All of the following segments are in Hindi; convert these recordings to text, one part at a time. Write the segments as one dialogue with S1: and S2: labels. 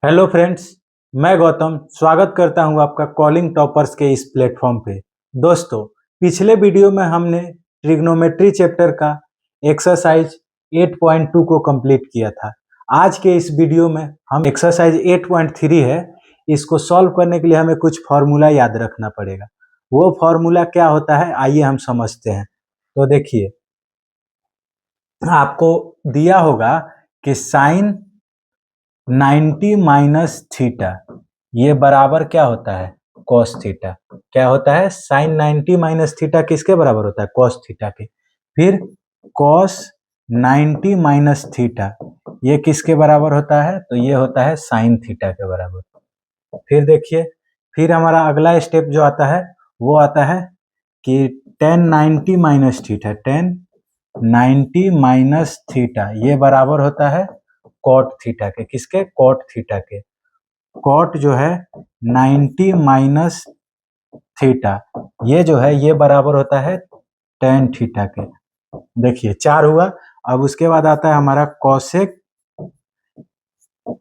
S1: हेलो फ्रेंड्स, मैं गौतम स्वागत करता हूं आपका कॉलिंग टॉपर्स के इस प्लेटफॉर्म पे। दोस्तों, पिछले वीडियो में हमने ट्रिग्नोमेट्री चैप्टर का एक्सरसाइज 8.2 को कंप्लीट किया था। आज के इस वीडियो में हम एक्सरसाइज 8.3 है, इसको सॉल्व करने के लिए हमें कुछ फार्मूला याद रखना पड़ेगा। वो फार्मूला क्या होता है, आइए हम समझते हैं। तो देखिए, आपको दिया होगा कि साइन 90 माइनस थीटा ये बराबर क्या होता है, कॉस थीटा। क्या होता है, साइन 90 माइनस थीटा किसके बराबर होता है, कॉस थीटा के। फिर कॉस 90 माइनस थीटा ये किसके बराबर होता है, तो ये होता है साइन थीटा के बराबर। फिर देखिए, फिर हमारा अगला स्टेप जो आता है वो आता है कि ten 90 minus theta, tan 90 minus theta ये बराबर होता है कॉट थीटा के। किसके, कॉट थीटा के। कॉट जो है 90 माइनस थीटा ये जो है ये बराबर होता है टेन थीटा के। देखिए 4 हुआ। अब उसके बाद आता है हमारा कॉसेक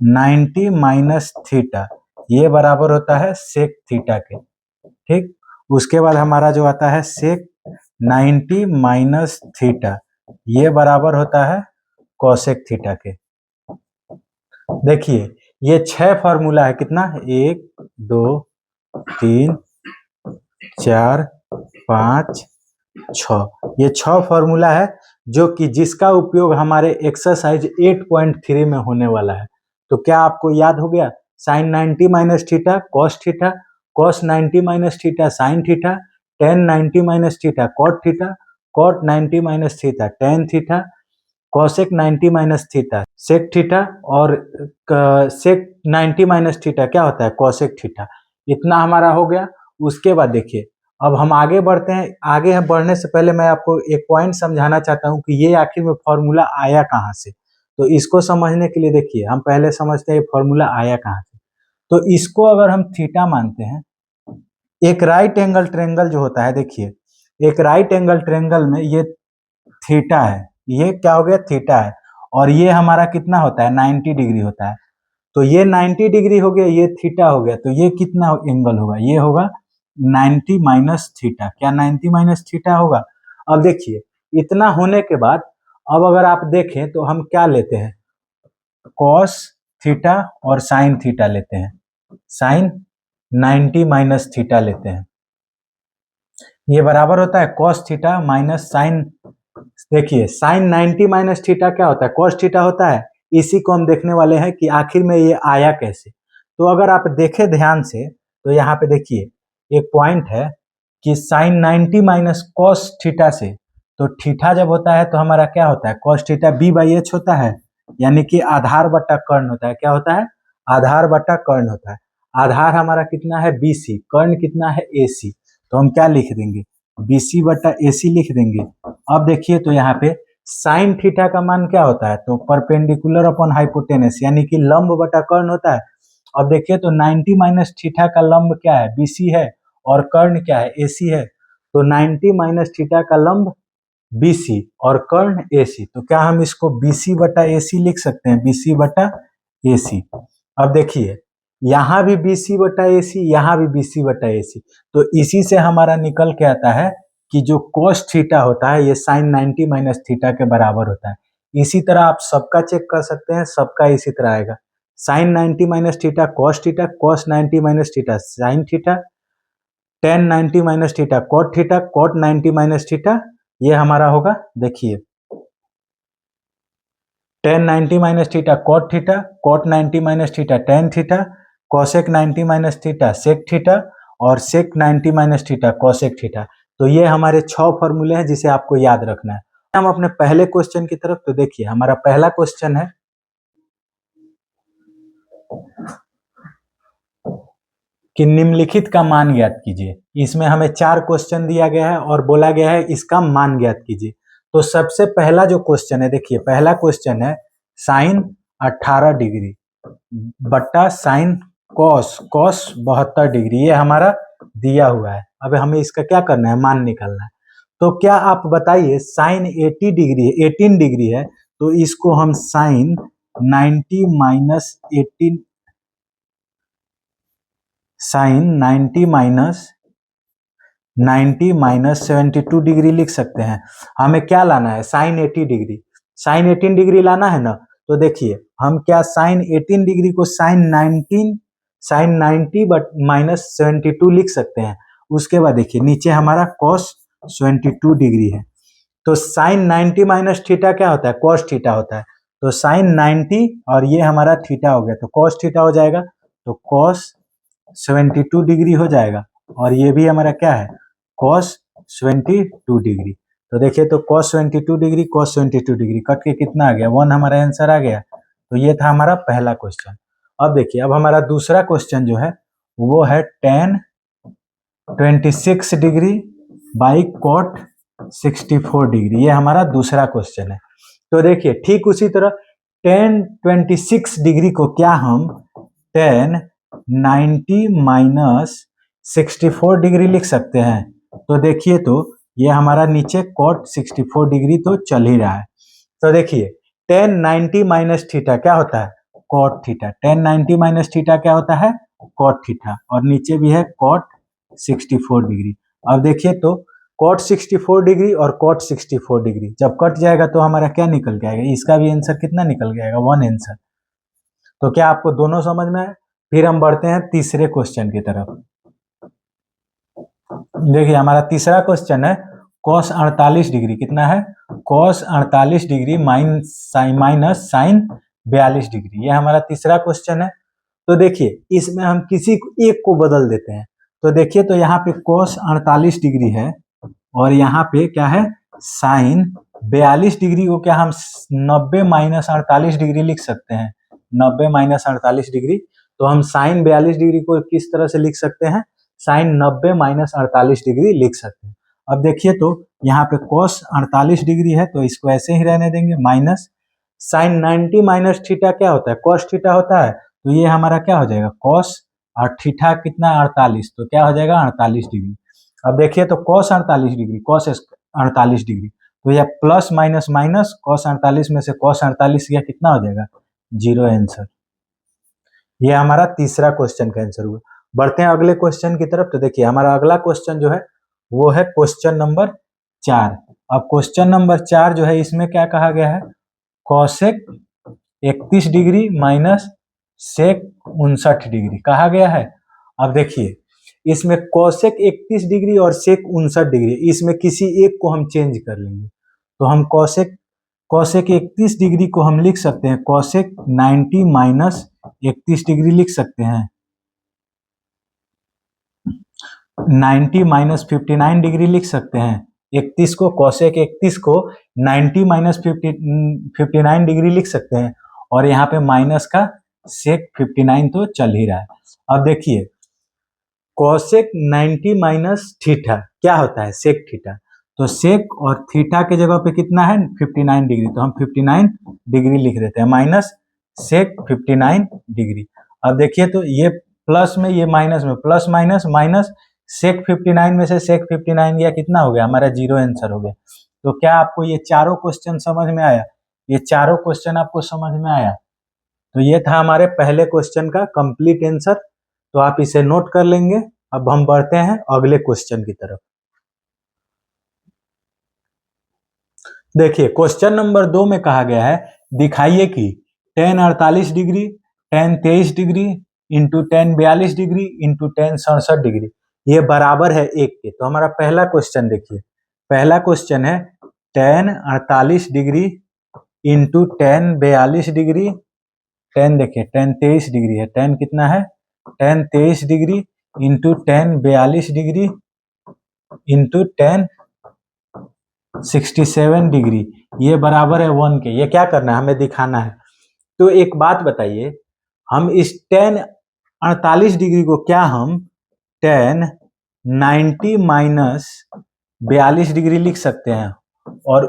S1: 90 माइनस थीटा ये बराबर होता है सेक थीटा के। ठीक, उसके बाद हमारा जो आता है सेक 90 माइनस थीटा ये बराबर होता है कॉसेक थीटा के। देखिए, ये 6 फॉर्मूला है। कितना, 1 2 3 4 5 6, ये 6 फॉर्मूला है जो कि जिसका उपयोग हमारे एक्सरसाइज 8.3 में होने वाला है। तो क्या आपको याद हो गया, sine 90 minus theta cos theta, cos 90 minus theta sine theta, tan 90 minus theta cot theta, cot 90 minus theta tan theta, cosec 90 minus theta sec theta, और सेक 90 माइनस थीटा क्या होता है, कॉसेक थीटा। इतना हमारा हो गया। उसके बाद देखिए, अब हम आगे बढ़ते हैं। आगे बढ़ने से पहले मैं आपको एक पॉइंट समझाना चाहता हूं कि ये आखिर में फॉर्मूला आया कहाँ से। तो इसको समझने के लिए देखिए, हम पहले समझते हैं ये फॉर्मूला आया कहाँ से। तो इसको अगर हम थीटा मानते हैं, एक राइट एंगल ट्रेंगल जो होता है, देखिए एक राइट एंगल ट्रेंगल में ये थीटा है, ये क्या हो गया, थीटा है। और ये हमारा कितना होता है, 90 डिग्री होता है। तो ये 90 डिग्री हो गया, ये थीटा हो गया। तो ये कितना एंगल होगा, ये होगा 90 माइनस थीटा। क्या 90 माइनस थीटा होगा। अब देखिए, इतना होने के बाद अब अगर आप देखें तो हम क्या लेते हैं, कॉस थीटा और साइन थीटा लेते हैं। साइन 90 माइनस थीटा लेते हैं, ये बराबर होता है कॉस थीटा माइनस साइन। देखिए, साइन 90 माइनस थीटा क्या होता है, कॉस थीटा होता है। इसी को हम देखने वाले हैं कि आखिर में ये आया कैसे। तो अगर आप देखें ध्यान से तो यहाँ पे देखिए एक पॉइंट है कि साइन 90 माइनस कॉस थीटा से, तो थीटा जब होता है तो हमारा क्या होता है, cos theta B by H होता है, यानी कि आधार बटा कर्ण होता है। क्या होता है, आधार बटा कर्ण होता है। आधार हमारा कितना है, बीसी, कर्ण कितना है, एसी। तो हम क्या लिख देंगे, बीसी बटा एसी लिख देंगे। अब देखिए, तो यहाँ पे साइन थीटा का मान क्या होता है, तो परपेंडिकुलर अपॉन हाइपोटेनस, यानी कि लंब बटा कर्ण होता है। अब देखिए, तो 90 माइनस थीटा का लंब क्या है, बीसी है, और कर्ण क्या है, एसी है। तो 90 माइनस थीटा का लंब बीसी और कर्ण एसी। तो क्या हम इसको बीसी बटा एसी लिख सकते हैं, बीसी बटा एसी। अब देखिए, यहाँ भी बीसी बटा एसी, यहाँ भी बीसी बटा एसी। तो इसी से हमारा निकल के आता है कि जो cos थीटा होता है ये साइन 90 माइनस थीटा के बराबर होता है। इसी तरह आप सबका चेक कर सकते हैं, सबका इसी तरह आएगा। Sine 90 minus theta cos theta, cos 90 minus theta sine theta, tan 90 minus theta cot theta, cot 90 minus theta ये हमारा होगा। देखिए, tan 90 minus theta cot theta, cot 90 minus theta tan theta, cosec 90 minus theta sec theta, और sec 90 minus theta cosec theta. तो ये हमारे 6 फॉर्मूले हैं जिसे आपको याद रखना है। हम अपने पहले क्वेश्चन की तरफ, तो देखिए हमारा पहला क्वेश्चन है कि निम्नलिखित का मान ज्ञात कीजिए। इसमें हमें 4 क्वेश्चन दिया गया है और बोला गया है इसका मान ज्ञात कीजिए। तो सबसे पहला जो क्वेश्चन है, देखिए पहला क्वेश्चन है साइन 18 डिग्री बट्टा साइन कॉस 72 डिग्री, ये हमारा दिया हुआ है। अब हमें इसका क्या करना है, मान निकालना है। तो क्या आप बताइए, साइन 80 डिग्री 18 डिग्री है, तो इसको हम sine 90 minus 18 sine 90 minus 72 degree लिख सकते हैं। हमें क्या लाना है, साइन 80 डिग्री, साइन 18 डिग्री लाना है ना। तो देखिए हम क्या साइन 18 डिग्री को साइन 90 बट माइनस 72 लिख सकते हैं। उसके बाद देखिए नीचे हमारा कॉस 72 डिग्री है। तो साइन 90 माइनस थीटा क्या होता है, कॉस थीटा होता है। तो साइन 90 और ये हमारा थीटा हो गया, तो कॉस थीटा हो जाएगा, तो कॉस 72 डिग्री हो जाएगा। और ये भी हमारा क्या है, कॉस 72 डिग्री। तो देखिए तो cos 72 degree cos 72 degree cut के कितना आ गया, 1 हमारा आंसर आ गया। तो ये था हमारा पहला क्वेश्चन। अब देखिए अब हमारा दूसरा क्वेश्चन जो है वो है tan 26 degree by cot 64 degree, ये हमारा दूसरा क्वेश्चन है। तो देखिए ठीक उसी तरह tan 26 डिग्री को क्या हम tan 90 माइनस 64 डिग्री लिख सकते हैं। तो देखिए तो ये हमारा नीचे cot 64 डिग्री तो चल ही रहा है। तो देखिए tan 90 माइनस थीटा क्या होता है, cot theta. tan 90 minus theta क्या होता है, cot थीटा। और नीचे भी है cot 64 डिग्री। अब देखिए तो cot 64 डिग्री और cot 64 डिग्री जब कट जाएगा तो हमारा क्या निकल के आएगा, इसका भी आंसर कितना निकल के आएगा, 1 आंसर। तो क्या आपको दोनों समझ में आए। फिर हम बढ़ते हैं तीसरे क्वेश्चन की तरफ। देखिए हमारा तीसरा क्वेश्चन है cos 48 डिग्री, कितना है, cos 48 degree minus sine 42 degree, ये हमारा तीसरा क्वेश्चन है। तो देखिए इसमें हम किसी एक को बदल देते हैं। तो देखिए तो यहाँ पे cos 48 डिग्री है और यहाँ पे क्या है, साइन 42 डिग्री को क्या हम 90 माइनस 48 डिग्री लिख सकते हैं, 90 माइनस 48 डिग्री। तो हम साइन 42 डिग्री को किस तरह से लिख सकते हैं, साइन 90 माइनस 48 डिग्री लिख सकते हैं। अब देखिए तो यहाँ पे cos 48 डिग्री है तो इसको ऐसे ही रहने देंगे, माइनस साइन 90 माइनस थीटा क्या होता है, cos थीटा होता है। तो ये हमारा क्या हो जाएगा, cos और थीटा कितना 48, तो क्या हो जाएगा 48 डिग्री। अब देखिए तो cos 48 डिग्री cos 48 डिग्री, तो यह प्लस माइनस माइनस cos 48 में से cos 48 यह कितना हो जाएगा, 0 आंसर। ये हमारा तीसरा क्वेश्चन का आंसर हुआ। बढ़ते हैं अगले क्वेश्चन की तरफ। तो देखिए हमारा अगला क्वेश्चन जो है वो है क्वेश्चन नंबर 4। अब क्वेश्चन नंबर 4 जो है इसमें क्या कहा गया है, cosec 31 degree minus sec 59 degree कहा गया है। अब देखिए इसमें कॉसेक 31 डिग्री और सेक 59 डिग्री, इसमें किसी एक को हम चेंज कर लेंगे। तो हम कॉसेक 31 डिग्री को हम लिख सकते हैं कॉसेक 90 माइनस 31 डिग्री लिख सकते हैं, 90 माइनस 59 डिग्री लिख सकते हैं। 31 को कॉसेक 31 को 90 माइनस 59 डिग्री लिख सकते हैं। और यहाँ पे माइनस का सेक 59 तो चल ही रहा है। अब देखिए कॉसेक 90 माइनस थीटा क्या होता है, सेक थीटा। तो सेक और थीटा के जगह पे कितना है 59 डिग्री, तो हम 59 डिग्री लिख देते हैं माइनस सेक 59 डिग्री। अब देखिए तो ये प्लस में ये माइनस में, प्लस माइनस माइनस सेक 59 में से सेक 59 गया, कितना हो गया हमारा 0 आंसर हो गया। तो क्या आपको ये चारों क्वेश्चन समझ में आया, ये चारों क्वेश्चन आपको समझ में आया। तो ये था हमारे पहले क्वेश्चन का कंप्लीट आंसर, तो आप इसे नोट कर लेंगे। अब हम बढ़ते हैं अगले क्वेश्चन की तरफ। देखिए क्वेश्चन नंबर 2 में कहा गया है दिखाइए कि tan 48 degree tan 23 degree into tan 42 degree into tan 67 degree ये बराबर है 1 के। तो हमारा पहला क्वेश्चन देखिए, पहला क्वेश्चन है tan 48 degree into tan 42 degree, tan देखिए tan 23 डिग्री है, tan कितना है tan 23 degree into tan 42 degree into tan 67 degree, ये बराबर है 1 के। ये क्या करना है, हमें दिखाना है। तो एक बात बताइए, हम इस tan 48 डिग्री को क्या हम tan 90 माइनस 42 डिग्री लिख सकते हैं, और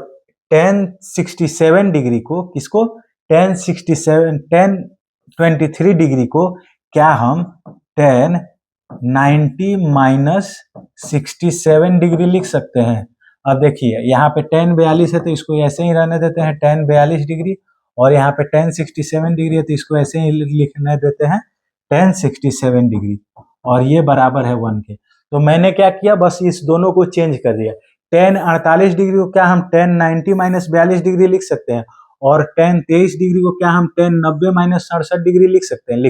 S1: tan 67 डिग्री को किसको, tan 23 डिग्री को क्या हम tan 90 माइनस 67 डिग्री लिख सकते हैं। अब देखिए यहाँ पे tan 42 है तो इसको ऐसे ही रहने देते हैं tan 42 डिग्री, और यहाँ पे tan 67 डिग्री है तो इसको ऐसे ही लिखने देते हैं tan 67 डिग्री। और ये बराबर है 1 के। तो मैंने क्या किया, बस इस दोनों को चेंज कर दिया। tan 48 डिग्री को क्या हम tan 90 माइनस 42 डिग्री लिख सकते हैं, और tan 23 डिग्री को क्या हम tan 90 माइनस 67 डिग्री लिख सकते हैं।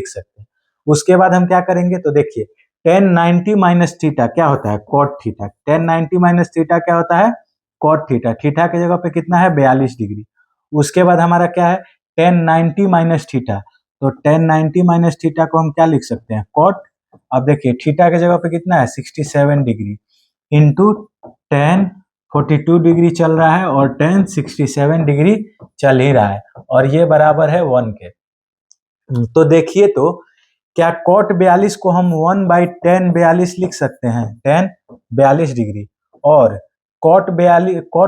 S1: उसके बाद हम क्या करेंगे, तो देखिए tan 90 माइनस थीटा क्या होता है, cot theta. tan 90 minus theta क्या होता है, cot थीटा। थीटा की जगह पे कितना है, 42 डिग्री। उसके बाद हमारा क्या है, tan 90 माइनस थीटा। तो tan 90 माइनस थीटा को हम क्या लिख सकते हैं, cot। अब देखिए थीटा की जगह पे कितना है, 67 डिग्री इंटू tan 42 डिग्री चल रहा है और tan 67 डिग्री चल ही रहा है, और ये बराबर है 1 के। तो देखिए तो क्या cot 42 को हम 1/tan 42 लिख सकते हैं, tan 42 डिग्री, और cot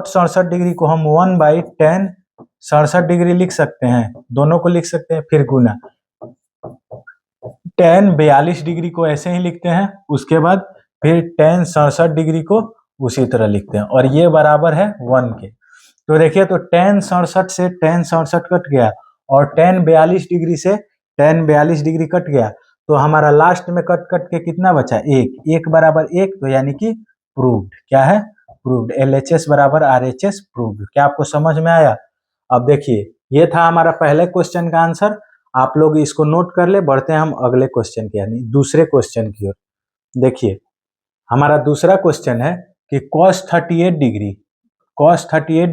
S1: 67 डिग्री को हम 1/tan 67 डिग्री लिख सकते हैं, दोनों को लिख सकते हैं। फिर गुना tan 42 डिग्री को ऐसे ही लिखते हैं, उसके बाद फिर tan 67 डिग्री को उसी तरह लिखते हैं, और ये बराबर है 1 के। तो देखिए तो tan 67 से tan 67 कट गया, और tan 42 डिग्री से tan 42 डिग्री कट गया, तो हमारा लास्ट में कट कट के कितना बचा, 1 बराबर 1, तो यानी कि प्रूव्ड। क्या है, प्रूव्ड। LHS बराबर RHS प्रूव्ड। क्या आपको समझ में आया? अब देखिए ये था हमारा पहले क्वेश्चन का आंसर, आप लोग इसको नोट कर ले। बढ़ते हैं हम अगले क्वेश्चन के यानी दूसरे क्वेश्चन की ओर। देखिए हमारा दूसरा क्वेश्चन है कि cos 38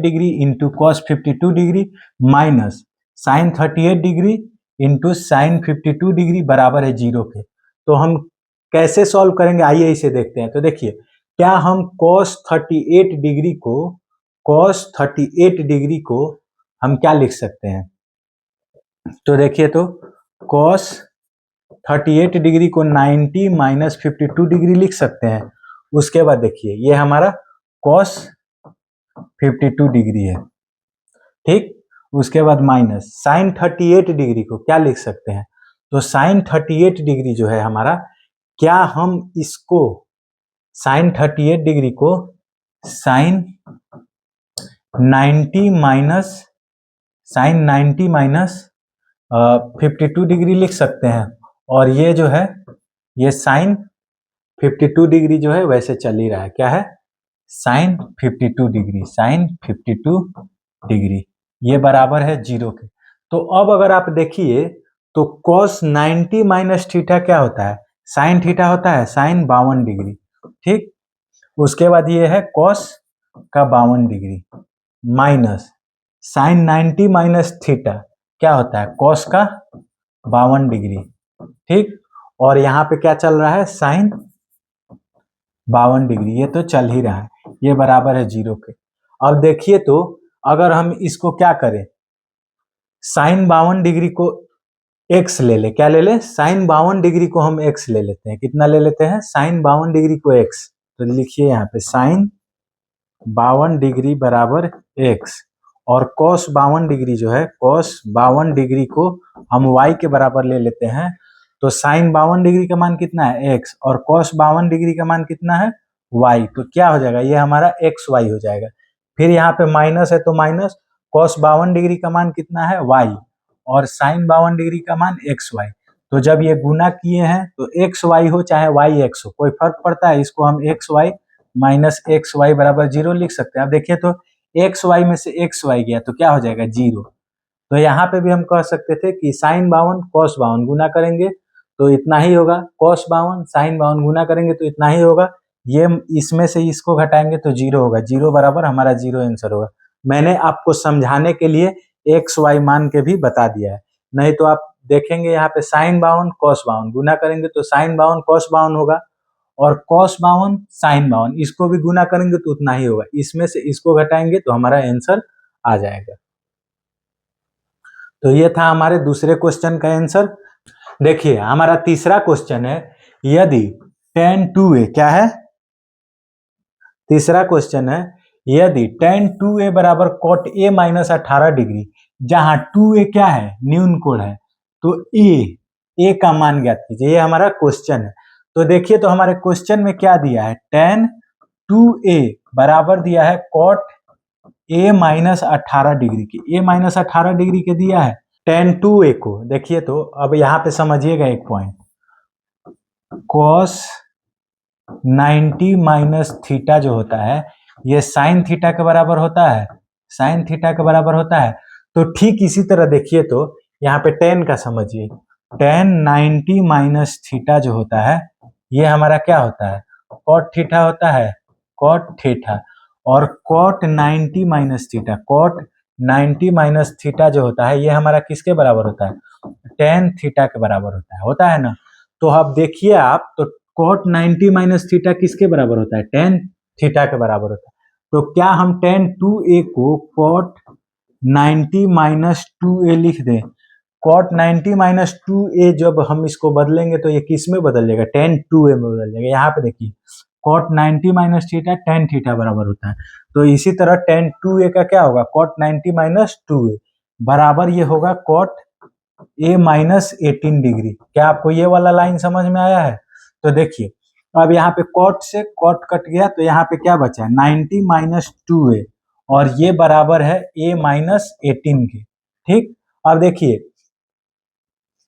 S1: degree into cos 52 degree minus sin 38 degree into sin 52 degree बराबर है 0 के। तो हम कैसे सॉल्व करेंगे, आइए इसे देखते हैं। तो देखिए क्या हम cos 38 डिग्री को हम क्या लिख सकते हैं, तो देखिए तो cos 38 डिग्री को 90 माइनस 52 डिग्री लिख सकते हैं। उसके बाद देखिए ये हमारा cos 52 डिग्री है, ठीक। उसके बाद माइनस sin 38 डिग्री को क्या लिख सकते हैं, तो sin 38 डिग्री जो है हमारा, क्या हम इसको sin 38 डिग्री को sin 90 माइनस 52 डिग्री लिख सकते हैं, और ये जो है ये sin 52 डिग्री जो है वैसे चल ही रहा है। क्या है, sin 52 डिग्री, ये बराबर है 0 के। तो अब अगर आप देखिए तो cos 90 माइनस थीटा क्या होता है, sin थीटा होता है sin 52 डिग्री, ठीक। उसके बाद ये है cos का 52 degree minus sin 90 minus theta क्या होता है, cos का 52 डिग्री, ठीक। और यहाँ पे क्या चल रहा है, sin 52 डिग्री, ये तो चल ही रहा है, ये बराबर है 0 के। अब देखिए तो अगर हम इसको क्या करें, sin 52 डिग्री को x ले ले, क्या ले ले, sin 52 डिग्री को हम x ले लेते हैं। कितना ले लेते हैं, sin 52 डिग्री को x, तो लिखिए यहाँ पे sin 52 डिग्री बराबर x, और cos 52 डिग्री जो है, cos 52 डिग्री को हम y के बराबर ले लेते हैं। तो sin 52 डिग्री का मान कितना है, x, और cos 52 डिग्री का मान कितना है, y। तो क्या हो जाएगा, ये हमारा xy हो जाएगा। फिर यहाँ पे माइनस है तो माइनस, cos 52 डिग्री का मान कितना है, y, और sin 52 डिग्री का मान xy। तो जब ये गुना किए हैं तो xy हो चाहे yx हो, कोई फर्क पड़ता है, इसको हम xy माइनस xy बराबर 0 लिख सकते हैं। अब देखिए तो xy में से xy गया तो क्या हो जाएगा, 0। तो यहाँ पे भी हम कह सकते थे कि sin 52 cos 52 गुना करेंगे तो इतना ही होगा, cos 52 sin 52 गुना करेंगे तो इतना ही होगा, ये इसमें से इसको घटाएंगे तो 0 होगा, 0 बराबर हमारा 0 आंसर होगा। मैंने आपको समझाने के लिए xy मान के भी बता दिया है, नहीं तो आप देखेंगे यहाँ पे sin 52 cos 52 गुना करेंगे तो sin 52 cos 52 होगा, और cos 52 sin 52 इसको भी गुना करेंगे तो उतना ही होगा, इसमें से इसको घटाएंगे तो हमारा आंसर आ जाएगा। तो ये था हमारे दूसरे क्वेश्चन का आंसर। देखिए हमारा तीसरा क्वेश्चन है, यदि tan 2a क्या है, तीसरा क्वेश्चन है, यदि tan 2a बराबर cot a माइनस 18 डिग्री, जहां 2a क्या है, न्यून कोण है, तो a का मान ज्ञात कीजिए, ये हमारा क्वेश्चन है। तो देखिए तो हमारे क्वेश्चन में क्या दिया है, tan 2a बराबर दिया है cot a माइनस 18 डिग्री की, a माइनस 18 डिग्री के दिया है tan 2a को। देखिए तो अब यहाँ पे समझिएगा एक पॉइंट, कॉस 90 माइनस थीटा जो होता है ये साइन थीटा के बराबर होता है, साइन थीटा के बराबर होता है। तो ठीक इसी तरह देखिए, तो यहाँ पे टेन का समझिए, टेन 90 माइनस थीटा जो होता है ये हमारा क्या होता है, कॉट थीटा होता है, कॉट थीटा। और cot 90 minus theta, cot 90 minus theta जो होता है ये हमारा किसके बराबर होता है, टेन थीटा के बराबर होता है ना। तो अब देखिए आप, तो कॉट 90 माइनस थीटा किसके बराबर होता है, टेन थीटा के बराबर होता है। तो क्या हम टेन 2a को कॉट 90 माइनस 2a लिख दें। कॉट 90 माइनस 2a जब हम इसको बदलेंगे तो ये किस में बदल जाएगा, टेन 2a में बदल जाएगा। यहाँ पे देखिए cot 90 minus theta tan theta बराबर होता है। तो इसी तरह टेन 2a का क्या होगा, कॉट 90 माइनस 2a बराबर ये होगा कॉट a माइनस 18 डिग्री। क्या आपको ये वाला लाइन समझ में आया है? तो देखिए अब यहाँ पे कॉट से कॉट कट गया तो यहाँ पे क्या बचा है, 90 माइनस 2a और ये बराबर है a माइनस 18 के। ठीक, अब देखिए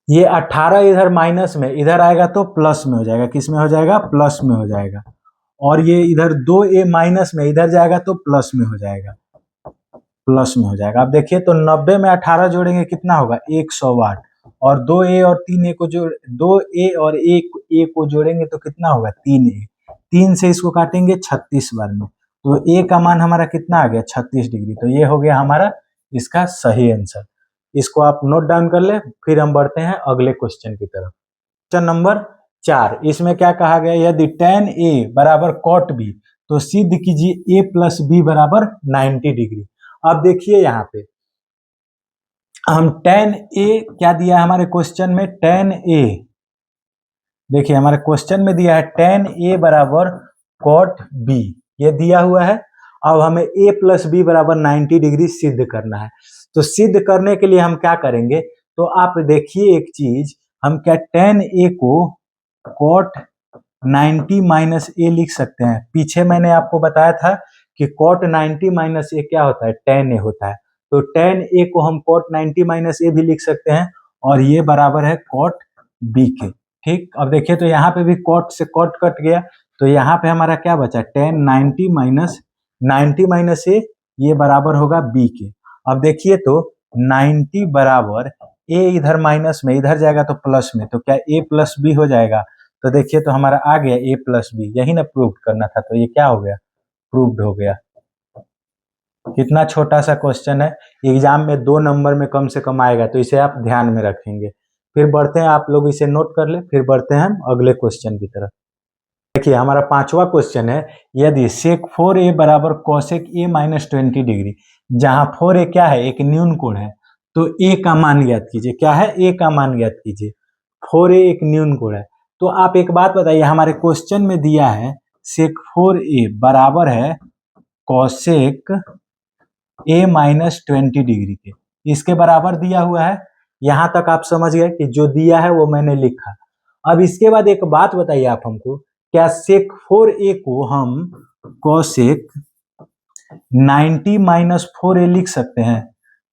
S1: ये 18 इधर माइनस में, इधर आएगा तो प्लस में हो जाएगा, किस में हो जाएगा, प्लस में हो जाएगा। और ये इधर 2a माइनस में, इधर जाएगा तो प्लस में हो जाएगा, प्लस में हो जाएगा। अब देखिए तो 90 में 18 जोड़ेंगे कितना होगा, 108। और 2a और 3a को जोड़, 2a और 1a को जोड़ेंगे तो कितना होगा, 3a। 3 से इसको काटेंगे 36 बार में, तो a का मान हमारा कितना आ गया, 36 डिग्री। तो ये हो गया हमारा इसका सही आंसर। इसको आप नोट डाउन कर ले। फिर हम बढ़ते हैं अगले क्वेश्चन की तरफ। क्वेश्चन नंबर 4, इसमें क्या कहा गया, यदि tan a बराबर cot b तो सिद्ध कीजिए a प्लस b बराबर 90 डिग्री। अब देखिए यहाँ पे हम tan a क्या दिया है हमारे क्वेश्चन में, tan a देखिए हमारे क्वेश्चन में दिया है tan a बराबर cot b, ये दिया हुआ है। अब हमें a प्लस बी बराबर 90 डिग्री सिद्ध करना है। तो सिद्ध करने के लिए हम क्या करेंगे, तो आप देखिए एक चीज, हम क्या tan a को cot 90 माइनस ए लिख सकते हैं। पीछे मैंने आपको बताया था कि cot 90 माइनस ए क्या होता है, tan a होता है। तो tan a को हम cot 90 माइनस ए भी लिख सकते हैं और ये बराबर है cot b के। ठीक, अब देखिए तो यहाँ पे भी cot से cot कट गया तो यहाँ पे हमारा क्या बचा, tan 90 माइनस ए, ये बराबर होगा b के। अब देखिए तो 90 बराबर a इधर माइनस में, इधर जाएगा तो प्लस में, तो क्या a प्लस बी हो जाएगा। तो देखिए तो हमारा आ गया a प्लस बी, यही ना प्रूव करना था, तो ये क्या हो गया, प्रूव्ड हो गया। कितना छोटा सा क्वेश्चन है, एग्जाम में 2 नंबर में कम से कम आएगा, तो इसे आप ध्यान में रखेंगे। फिर बढ़ते हैं, आप लोग इसे नोट कर ले। फिर बढ़ते हैं हम अगले क्वेश्चन की तरफ। देखिए हमारा 5वां क्वेश्चन है, यदि सेक 4a बराबर कॉसेक a माइनस 20 डिग्री, जहां 4a क्या है, एक न्यून कोण है, तो a का मान ज्ञात कीजिए। क्या है, a का मान ज्ञात कीजिए। 4a एक न्यून कोण है। तो आप एक बात बताइए, हमारे क्वेश्चन में दिया है सेक 4a बराबर है कॉसेक a माइनस 20 डिग्री के, इसके बराबर दिया हुआ है। यहां तक आप समझ गए कि जो दिया है वो मैंने लिखा। अब इसके बाद एक बात बताइए आप हमको, क्या सेक 4a को हम कॉसेक 90 माइनस 4a लिख सकते हैं।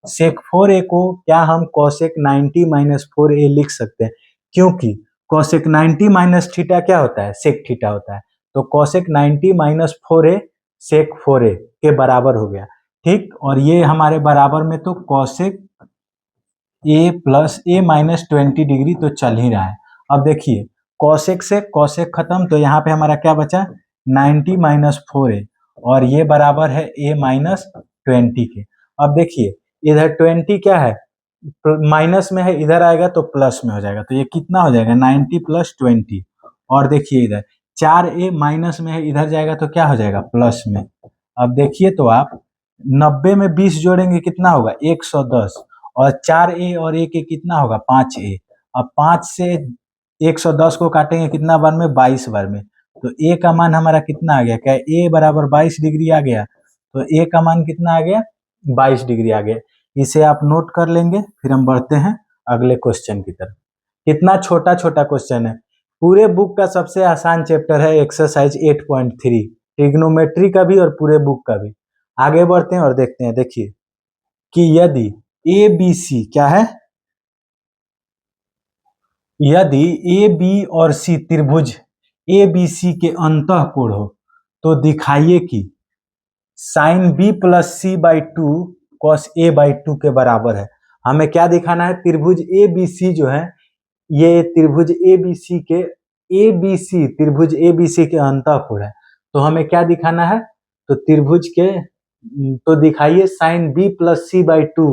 S1: सेक 4a को क्या हम कॉसेक 90 माइनस 4a लिख सकते हैं, क्योंकि कॉसेक 90 माइनस थीटा क्या होता है, सेक थीटा होता है। तो कॉसेक 90 माइनस 4a सेक 4a के बराबर हो गया। ठीक, और ये हमारे बराबर में तो cosec a plus a minus 20 degree तो चल ही रहा है। अब देखिए कॉसेक से कॉसेक खत्म, तो यहाँ पे हमारा क्या बचा, 90 माइनस 4a और ये बराबर है a माइनस 20 के। अब देखिए इधर 20 क्या है, माइनस में है, इधर आएगा तो प्लस में हो जाएगा, तो ये कितना हो जाएगा, 90 प्लस 20। और देखिए इधर 4a माइनस में है, इधर जाएगा तो क्या हो जाएगा, प्लस में। अब देखिए तो आप 90 में 20 जोड़ेंगे कितना होगा, 110। और 4a और a के कितना होगा, 5a। अब 5 से 110 को काटेंगे कितना बार में, 22 बार में। तो a का मान हमारा कितना आ गया, क्या a बराबर 22 डिग्री आ गया। तो a का मान कितना आ गया, 22 डिग्री आ गया। इसे आप नोट कर लेंगे। फिर हम बढ़ते हैं अगले क्वेश्चन की तरफ। कितना छोटा छोटा क्वेश्चन है। पूरे बुक का सबसे आसान चैप्टर है एक्सरसाइज 8.3, ट्रिग्नोमेट्री का भी और पूरे बुक का भी। आगे बढ़ते हैं और देखते हैं। देखिए कि यदि ए बी सी क्या है, यदि ए बी और सी त्रिभुज ए बी सी के अंतः कोण हो तो दिखाइए कि sine B plus C by two cos A by two के बराबर है। हमें क्या दिखाना है, त्रिभुज ए बी सी जो है ये त्रिभुज ए बी सी के त्रिभुज ए बी सी के अंतः कोण है। तो हमें क्या दिखाना है, तो त्रिभुज के तो दिखाइए sine B plus C by two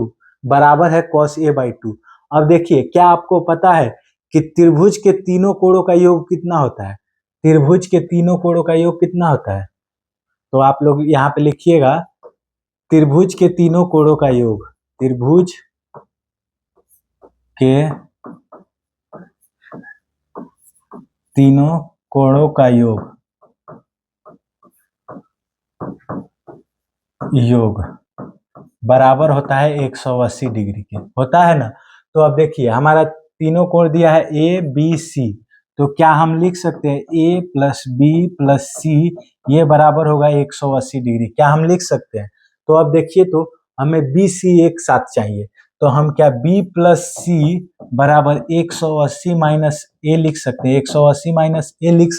S1: बराबर है कॉस ए बाई टू। अब देखिए क्या आपको पता है कि त्रिभुज के तीनों कोणों का योग कितना होता है, त्रिभुज के तीनों कोणों का योग कितना होता है, तो आप लोग यहाँ पे लिखिएगा त्रिभुज के तीनों कोणों का योग, त्रिभुज के तीनों कोणों का योग बराबर होता है 180 डिग्री के, होता है ना। तो अब देखिए हमारा तीनों कोण दिया है ए बी सी, तो क्या हम लिख सकते हैं ए प्लस बी प्लस सी ये बराबर होगा 180 डिग्री, क्या हम लिख सकते हैं। तो अब देखिए तो हमें बी सी एक साथ चाहिए, तो हम क्या बी प्लस सी बराबर 180 माइनस ए लिख सकते हैं, 180 माइनस ए लिख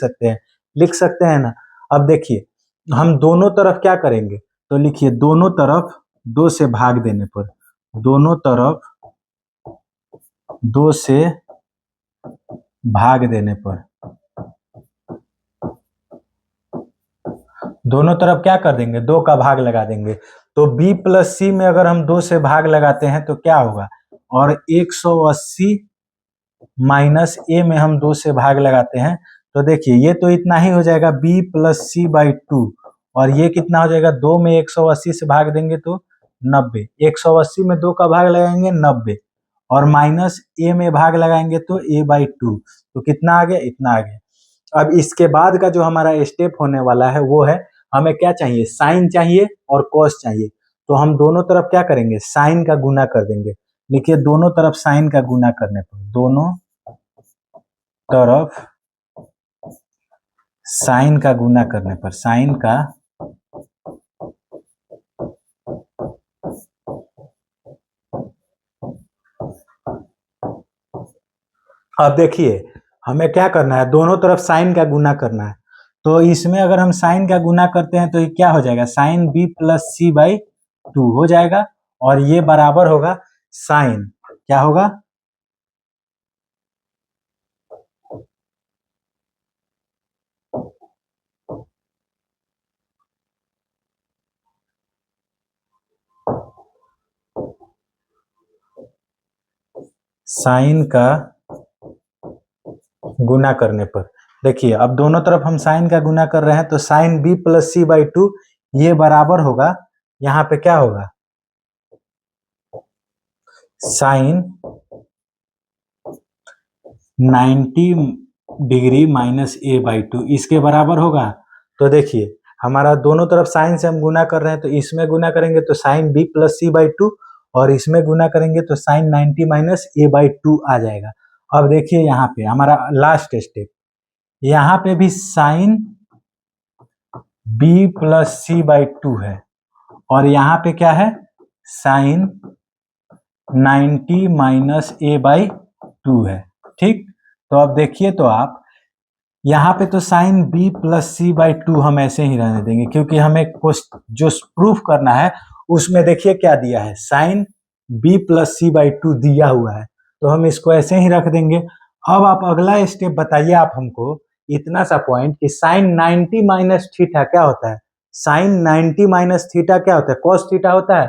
S1: सकते हैं ना। अब देखिए हम दोनों तरफ क्या करेंगे, तो लिखिए दोनों तरफ 2 से भाग देने पर, दोनों तरफ 2 से भाग देने पर, दोनों तरफ क्या कर देंगे 2 का भाग लगा देंगे। तो b प्लस सी में अगर हम 2 से भाग लगाते हैं तो क्या होगा, और 180 माइनस ए में हम 2 से भाग लगाते हैं तो देखिए ये तो इतना ही हो जाएगा b plus C by two, और ये कितना हो जाएगा 2 में 180 से भाग देंगे तो 90, 180 में 2 का भाग लगाएंगे 90, और माइनस ए में भाग लगाएंगे तो a बाई टू, तो कितना आ गया, इतना आ गया। अब इसके बाद का जो हमारा स्टेप होने वाला है वो है हमें क्या चाहिए, साइन चाहिए और कॉस चाहिए। तो हम दोनों तरफ क्या करेंगे, साइन का गुना कर देंगे। देखिए दोनों तरफ साइन का गुना करने पर, दोनों तरफ साइन का गुना करने पर, साइन का अब देखिए हमें क्या करना है, दोनों तरफ साइन का गुना करना है। तो इसमें अगर हम साइन का गुना करते हैं तो ये क्या हो जाएगा, sine B plus C by two हो जाएगा, और ये बराबर होगा साइन, क्या होगा, साइन का गुना करने पर। देखिए अब दोनों तरफ हम साइन का गुना कर रहे हैं तो sine B plus C by two ये बराबर होगा, यहाँ पे क्या होगा, sine 90 degree minus A by two इसके बराबर होगा। तो देखिए हमारा दोनों तरफ साइन से हम गुना कर रहे हैं, तो इसमें गुना करेंगे तो sine B plus C by two, और इसमें गुना करेंगे तो sine 90 minus A by two आ जाएगा। अब देखिए यहाँ पे हमारा लास्ट स्टेप, यहाँ पे भी sine B plus C by two है, और यहाँ पे क्या है, sine 90 minus A by two है, ठीक। तो अब देखिए तो आप यहाँ पे तो sine B plus C by two हम ऐसे ही रहने देंगे, क्योंकि हमें जो प्रूफ करना है उसमें देखिए क्या दिया है, sine B plus C by two दिया हुआ है, तो हम इसको ऐसे ही रख देंगे। अब आप अगला स्टेप बताइए आप हमको इतना सा पॉइंट कि साइन 90 माइनस थीटा क्या होता है, साइन 90 माइनस थीटा क्या होता है, कॉस थीटा होता है।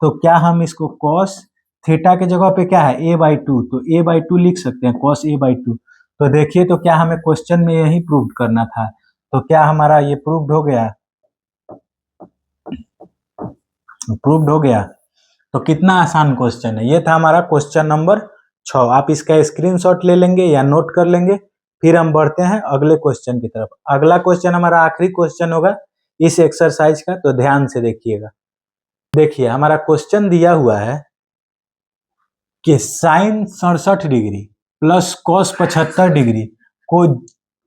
S1: तो क्या हम इसको कॉस थीटा के जगह पे क्या है ए बाई टू, तो ए बाई टू लिख सकते हैं, कॉस ए बाई टू। तो देखिए तो क्या हमें क्वेश्चन में यही प्रूव करना था, तो क्या हमारा ये प्रूव्ड हो गया, प्रूव्ड हो गया। तो कितना आसान क्वेश्चन है, ये था हमारा क्वेश्चन नंबर 6। आप इसका स्क्रीनशॉट ले लेंगे या नोट कर लेंगे, फिर हम बढ़ते हैं अगले क्वेश्चन की तरफ। अगला क्वेश्चन हमारा आखिरी क्वेश्चन होगा इस एक्सरसाइज का, तो ध्यान से देखिएगा। देखिए हमारा क्वेश्चन दिया हुआ है कि sine 67 degree plus cos 75 degree को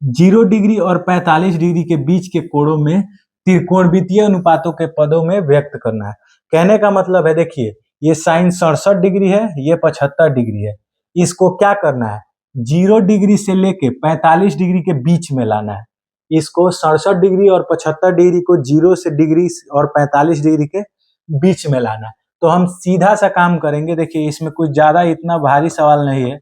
S1: 0 डिग्री और 45 डिग्री के बीच के कोणों में त्रिकोणमितीय अनुपातों के पदों में व्यक्त करना है। कहने का मतलब है देखिए ये साइन 67 डिग्री है, ये 75 डिग्री है, इसको क्या करना है 0 डिग्री से लेके 45 डिग्री के बीच में लाना है। इसको 67 डिग्री और 75 डिग्री को 0 से डिग्री और 45 डिग्री के बीच में लाना है। तो हम सीधा सा काम करेंगे, देखिए इसमें कुछ ज्यादा इतना भारी सवाल नहीं है।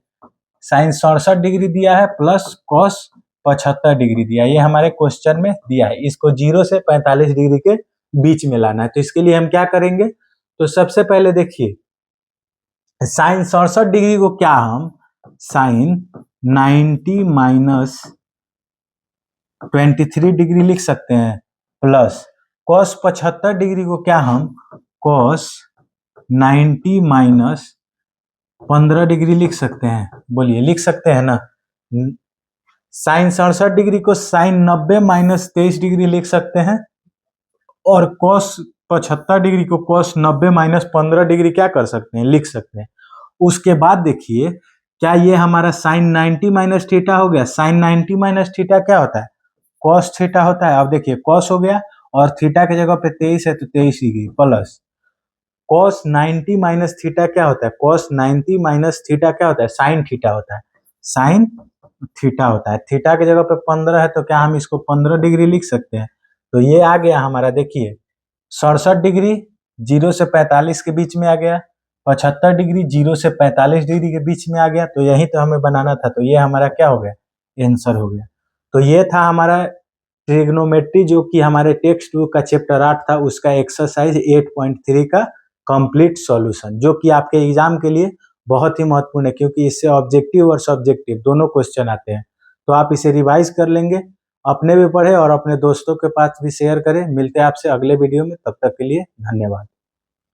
S1: साइन 67 डिग्री दिया है प्लस कॉस 75 डिग्री दिया है, ये हमारे क्वेश्चन में दिया है। इसको 0 से 45 डिग्री के बीच में लाना है। तो इसके लिए हम क्या करेंगे, तो सबसे पहले देखिए साइन 67 डिग्री को क्या हम साइन 90 माइनस 23 डिग्री लिख सकते हैं, प्लस कॉस 75 डिग्री को क्या हम कॉस 90 माइनस 15 डिग्री लिख सकते हैं। बोलिए लिख सकते हैं ना। साइन 67 डिग्री को साइन 90 माइनस 23 डिग्री लिख सकते हैं, और कॉस 75 डिग्री को कॉस 90 माइनस 15 डिग्री क्या कर सकते हैं, लिख सकते हैं। उसके बाद देखिए क्या ये हमारा साइन 90 माइनस थीटा हो गया। साइन 90 माइनस थीटा क्या होता है, कॉस थीटा होता है। अब देखिए कॉस हो गया और थीटा की जगह पे 23 है तो 23 degree, plus cos 90 minus theta क्या होता है, कॉस 90 माइनस थीटा क्या होता है, साइन थीटा होता है, साइन थीटा होता है। थीटा की जगह पे 15 है तो क्या हम इसको 15 डिग्री लिख सकते हैं। तो ये आ गया हमारा, देखिए 67 डिग्री 0 से 45 के बीच में आ गया, 75 डिग्री 0 से 45 डिग्री के बीच में आ गया। तो यही तो हमें बनाना था, तो ये हमारा क्या हो गया, आंसर हो गया। तो ये था हमारा ट्रिग्नोमेट्री, जो कि हमारे टेक्स्ट बुक का चैप्टर 8 था, उसका एक्सरसाइज 8.3 का कंप्लीट सॉल्यूशन, जो कि आपके एग्जाम के लिए बहुत ही महत्वपूर्ण है, क्योंकि इससे ऑब्जेक्टिव और सब्जेक्टिव दोनों क्वेश्चन आते हैं। तो आप इसे रिवाइज कर लेंगे, अपने भी पढ़े और अपने दोस्तों के पास भी शेयर करें। मिलते हैं आपसे अगले वीडियो में, तब तक के लिए धन्यवाद।